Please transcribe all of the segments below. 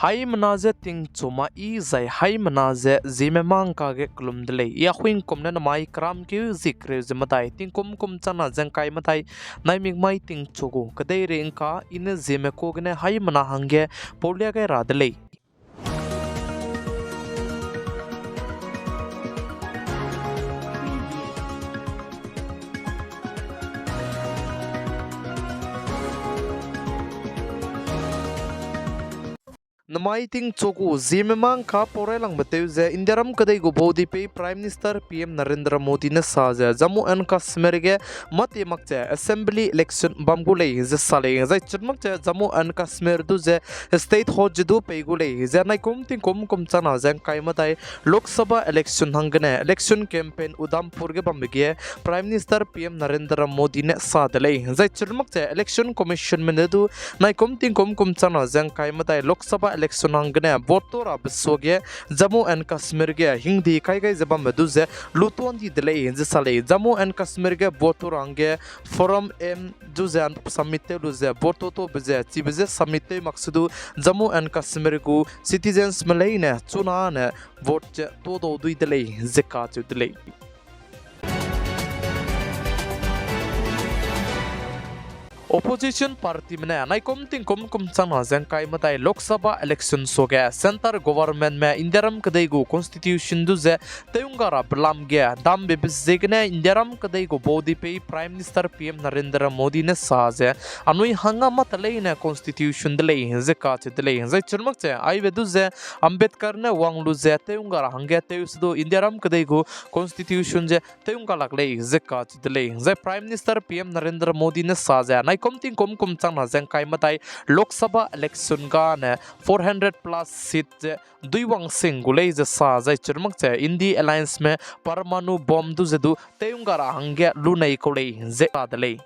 Hai manaze ting chuma I zai hai manaze zeme mang ka ge klum dele ya khwing kom na mai kram ki zikre zematai ting kum chana jang kai matai nai mig mai ting chogo kadai re ka in zeme ko gne hai mana hange polya ge radle Namai ting choku Zeme mang ka pore lang bateu ze Indiaram kadai go bodi pe Prime Minister PM Narendra Modi ne saja Jammu and Kashmir ge mati makche Assembly election bamgulei ze sale ze churmakche Jammu and Kashmir du ze state hoj du pe gulei ze nai kum chana ze kai matai Lok Sabha election hangne election campaign Udhampur ge bambege Prime Minister PM Narendra Modi ne sadalei ze churmakche election commission men du nai kum chana ze kai matai Lok Sabha election hangne votora besoge Jammu and Kashmir ge hindi kai jaba medu ze luton di dele ze sale Jammu and Kashmir ge votora hange forum em duze an samite luze voto to beze ti beze samite maksudu Jammu and Kashmir ku citizens malaine chuna ne vote to do dui dele ze ka chu dele Opposition party mene nai kum chana jang kai matai Lok Sabha election soge center government me Indiaram kadai go constitution du ze teungara blam ge dam be zegne Indiaram kadai go bodi pe Prime Minister PM Narendra Modi ne saje anui hanga matalei ne constitution dele ze ka che dele ze churmak che ai ve du ze Ambedkar ne wanglu ze teungara hange teus do Indiaram kadai go constitution je teunga laklei ze ka che dele ze Prime Minister PM Narendra Modi ne saje nai kum chana jang kai matai Lok Sabha election ga ne 400 plus seat duiwang sing gulei je sa jai churmak che Indi alliance me parmanu bomb du zedu teungara hange lunai kolei je adalei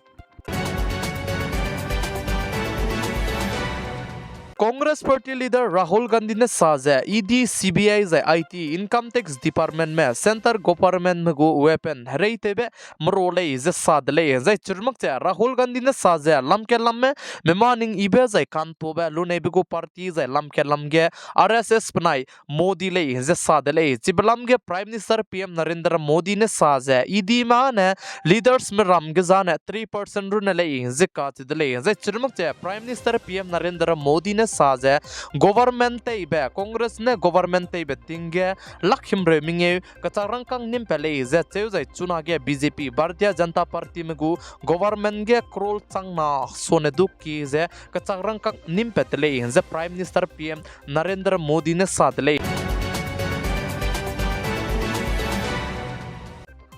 Congress Party leader Rahul Gandhi ne saja ED CBI zai IT Income Tax Department में Center Government में गो weapon हरे तेबे मरोले इसे सादले zai चुरमक चे Rahul Gandhi ने साजा lump के lump में मेमानिंग इबे zai Kanto बे लुने बिगो party zai lump के lump गे RSS बनाई मोदी ले इसे सादले चिबलम गे Prime Minister PM Narendra Modi ने साजा ED माने leaders में राम के जाने 3% रुने ले इसे काट दले zai चुरमक चे Prime Minister PM Narendra Modi ने साजे गवर्नमेंट तेबे कांग्रेस ने गवर्नमेंट तेबे तिंगे लखिम रे मिंगे कचारंकांग निम पले जे चेउ जे चुना गे बीजेपी भारतीय जनता पार्टी में गु गवर्नमेंट गे क्रोल चंगना सोने दुख की जे कचारंकांग निम पतले जे prime minister PM Narendra Modi ने सादले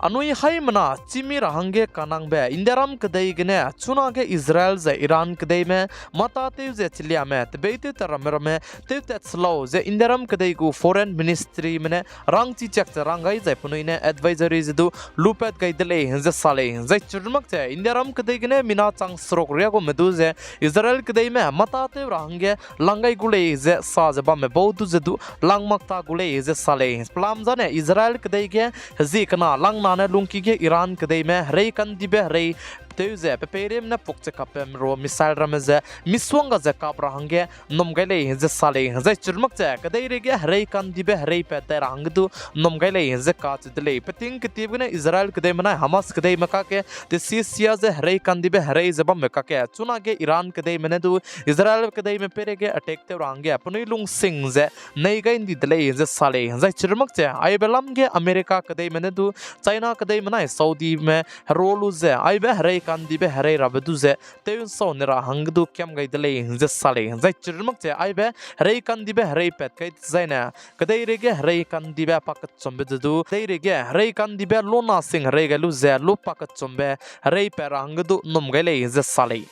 Anui hai mana chimi rahange kanang be Indiaram kadai gene chuna ge Israel ze Iran kadai me mata te ze chilia me beite taramera me te slow ze Indiaram kadai gu foreign ministry mene rang chi chak rangai ze punuine advisories du lupet gai dele ze sale ze churmak ze Indiaram kadai gene mina chang srok ria go medu ze Israel kadai me mata te rahange langai gule ze sa ze ba me bodu ze du langmak ta gule ze sale plam jane Israel kadai ge zikna lang na lungki ge Iran kadai me rei kan dibe rei teuze peperem na pokche kapem ro missile rameze miswanga ze kapra hange nomgaile ze sale ze churmak che kadai re ge rei kan dibe rei pe ta rang du nomgaile ze ka chidle peting kitibne Israel kadai mana Hamas kadai maka ke te sia ze rei kan dibe rei ze bam maka ke chuna ge Iran kadai mene du Israel kadai me pere ge attack te range apni lung sing ze nei ga indi dle ze sale ze churmak che ai belam ge America kadai mene du China kadai mana Saudi me rolu ze ai be rei kan dibe hare rabdu ze teun so nera hangdu kyam gai dele ze sale zai chirmak che ai be hare kan dibe hare pet kai zaina kadai rege hare kan dibe pakat chombe du dei rege hare kan dibe lona sing hare galu ze lu pakat chombe hare per hangdu nom gai le ze sale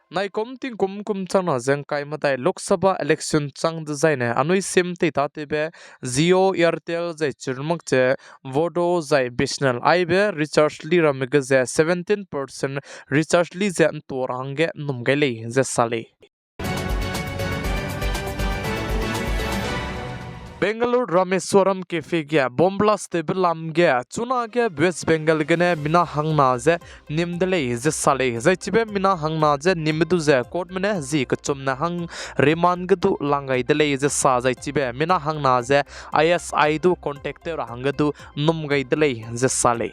Nai kum chana jang kai matai Lok Sabha election chang design anui sim te ta te be Jio Airtel jai churmak che Vodo jai Bisnal ai be recharge li ram ge 17% recharge li je to range num gai le je sale Bengaluru Rameswaram Cafe gya Bombla Stable Lam gya Chuna gya West Bengal gane Mina Hangna ze Nimdele ze Sale ze Chibe Mina Hangna ze Nimdu ze Court mene zi Kachumna Hang Reman Gadu Langai dele ze Sa ze Chibe Mina Hangna ze ISI du contacte Hangadu Numgai dele ze Sale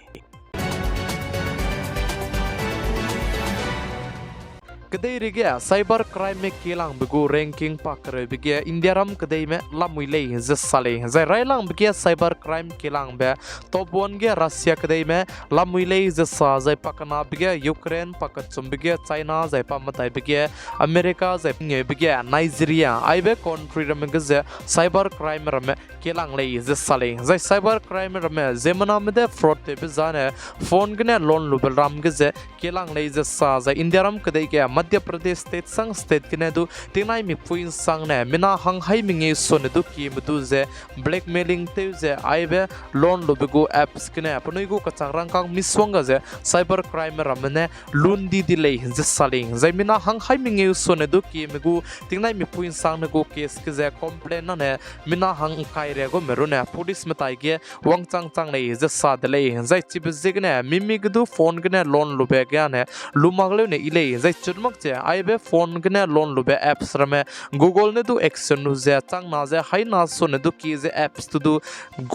Kadai rigya cyber crime में केलांग बगु ranking pakre bigya India ram kadai में lamuile ze sale ze railang bigya cyber crime Keylong बे top 1 ge Russia kadai में lamuile ze sa ze pakana bigya Ukraine pakachum bigya China ze pamatai bigya America ze nge bigya Nigeria aibe country ram ge ze cyber crime ram Keylong ले ze sale ze cyber crime ram zemana में fraud te bizane phone gने loan lubel ram ge ze Keylong ले ze sa ze India ram kadai ge Madhya Pradesh state संग state किने दु तिनाई मि पुइन संग ने मिना हंग high मिंगे सोने दु की मदु जे ब्लैकमेलिंग ते जे आइबे लोन लुबगु एप्स किने अपनोइगु कचांगरांग कांग मिसवंग जे साइबर क्राइम रमने लुन दी दिले जे सालिंग जे मिना हंग हाई मिंगे सोने दु की मगु तिनाई मि पुइन संग नगु केस के जे कंप्लेन ने मिना हंग काइरे गो मेरुने पुलिस मताई गे वंग चांग चांग ले जे सा दले जे चिब जिगने मिमिगदु फोन गने लोन लुबे गने लुमागले ने इले जे चुनमक आइबे फोन गने लोन लुबे एप्स रमे गूगल ने दु एक्शन नु जे चांग ना जे हाई ना सो ने दु की जे एप्स तु दु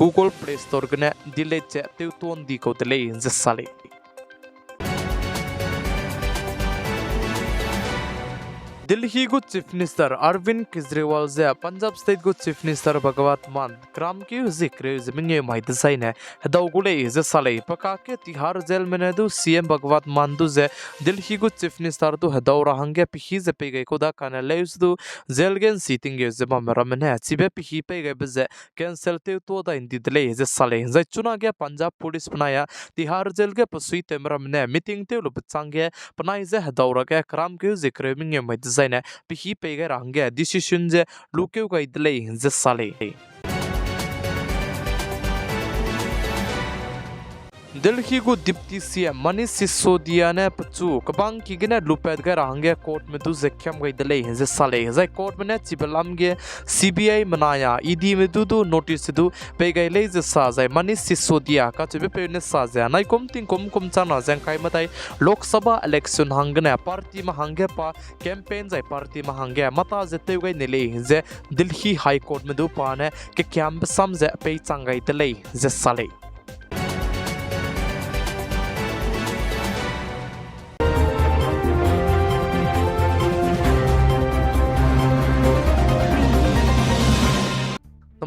गूगल प्ले स्टोर गने दिले चे ते तोन दी को तले जे साले दिल्ली को चीफ मिनिस्टर अरविंद केजरीवाल जे पंजाब स्टेट को चीफ मिनिस्टर भगवत मान ग्राम की जिक्र जमीन माहिती साइने दौगुले जे साले पका के तिहार जेल में ने दु सीएम भगवत मान दु जे दिल्ली को चीफ मिनिस्टर दु हदौरा हंगे पिही जे पे गए कोदा काने लेस दु जेल गेन सीटिंग ge जे ममरा में ने चिबे पिही पे गए बजे कैंसिल ते तो दा इंदी दले जे साले जे चुना के पंजाब पुलिस बनाया तिहार जेल के पसुई तेमरा में ने मीटिंग ते लो बचांगे पनाई जे हदौरा के ग्राम के जिक्र में माहिती जाइने पिही पेगे रंगे डिसीजन जे लुकेउ गाइदले जे साले दिल्ली को डिप्टी सीएम मनीष सिसोदिया ने पचु कबांग की गने लुपेद गे रंगे कोर्ट में दु जख्यम गाइदले जे साले जे कोर्ट में चिबलम गे सीबीआई मनाया ईडी में दु नोटिस दु पे गाइले जे सा जे मनीष सिसोदिया का चिबे पे ने सा जे नाइ कोम तिंग कोम चाना जें काय मताई लोकसभा इलेक्शन हंगने पार्टी में हंगे पा कैंपेन जे पार्टी में हंगे मता जते गई नेले जे दिल्ली हाई कोर्ट में दु पाने के कैंप सम जे पे चांगाई दले जे साले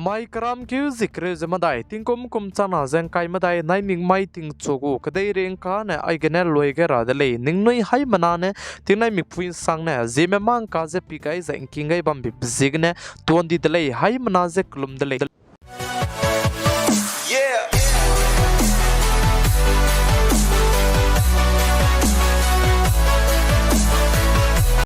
माई कराम के जिक्र जमदाई तिंकुम कुम चाना जें काय मदाई नाइ मिंग माई तिंग चोगु कदई रेंग का ने आइगने लोइगे रादले निंगनोई हाई मनाने तिनाई मिपुइन सांगने जेमे मांग का जे पिकाई जें किंगै बम बिजिगने तोंदी दले हाई मना जे क्लुम दले